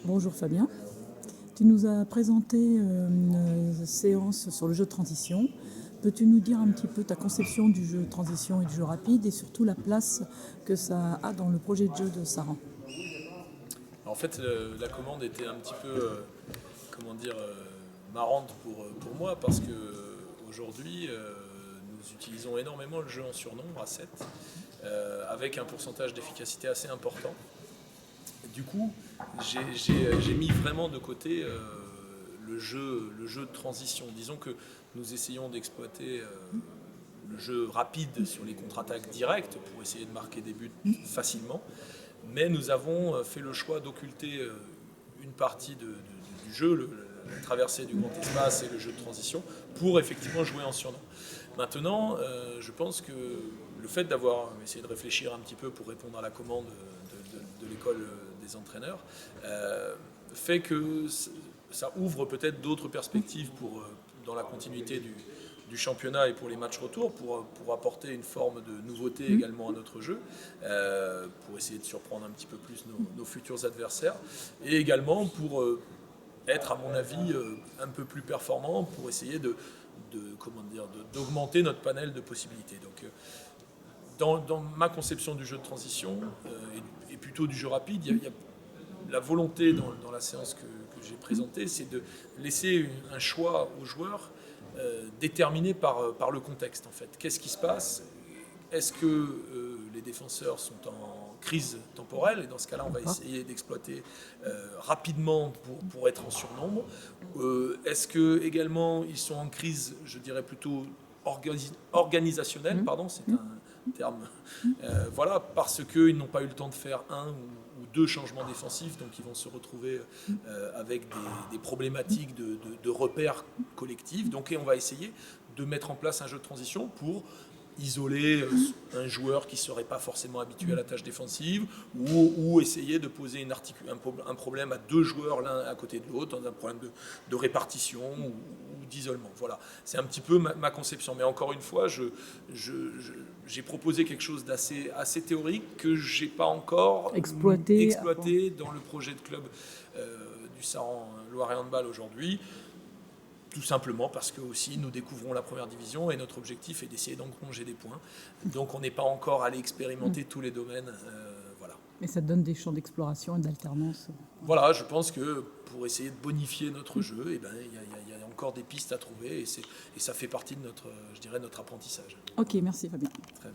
Bonjour Fabien, tu nous as présenté une séance sur le jeu de transition. Peux-tu nous dire un petit peu ta conception du jeu de transition et du jeu rapide et surtout la place que ça a dans le projet de jeu de Saran? En fait, la commande était un petit peu, comment dire, marrante pour moi parce que aujourd'hui, nous utilisons énormément le jeu en surnombre à 7, avec un pourcentage d'efficacité assez important. Du coup, j'ai mis vraiment de côté le jeu de transition. Disons que nous essayons d'exploiter le jeu rapide sur les contre-attaques directes pour essayer de marquer des buts facilement. Mais nous avons fait le choix d'occulter une partie du jeu, la traversée du grand espace et le jeu de transition, pour effectivement jouer en surnom. Maintenant, je pense que le fait d'avoir essayé de réfléchir un petit peu pour répondre à la commande de l'école des entraîneurs fait que ça ouvre peut-être d'autres perspectives dans la continuité du championnat et pour les matchs retour, pour apporter une forme de nouveauté également à notre jeu, pour essayer de surprendre un petit peu plus nos futurs adversaires, et également pour être, à mon avis, un peu plus performant, pour essayer d'augmenter notre panel de possibilités. Donc, dans ma conception du jeu de transition, et plutôt du jeu rapide, il y a la volonté dans la séance que j'ai présentée, c'est de laisser un choix aux joueurs déterminé par le contexte en fait. Qu'est-ce qui se passe? Est-ce que les défenseurs sont en crise temporelle? Et dans ce cas-là, on va essayer d'exploiter rapidement pour être en surnombre. Est-ce que également ils sont en crise, je dirais plutôt organisationnelle, pardon, c'est un terme, voilà, parce qu'ils n'ont pas eu le temps de faire un ou deux changements défensifs, donc ils vont se retrouver avec des problématiques de repères collectifs. Donc on va essayer de mettre en place un jeu de transition pour isoler un joueur qui ne serait pas forcément habitué à la tâche défensive, ou essayer de poser un problème à deux joueurs l'un à côté de l'autre, dans un problème de répartition ou d'isolement. Voilà, c'est un petit peu ma conception. Mais encore une fois, j'ai proposé quelque chose assez théorique que je n'ai pas encore exploité dans le projet de club du Saran Loiret Handball aujourd'hui. Tout simplement parce que aussi nous découvrons la première division et notre objectif est d'essayer d'engranger des points. Donc on n'est pas encore allé expérimenter tous les domaines. Voilà. Mais ça te donne des champs d'exploration et d'alternance. Voilà, je pense que pour essayer de bonifier notre jeu, il y a encore des pistes à trouver et ça fait partie de notre apprentissage. Ok, merci Fabien. Très bien.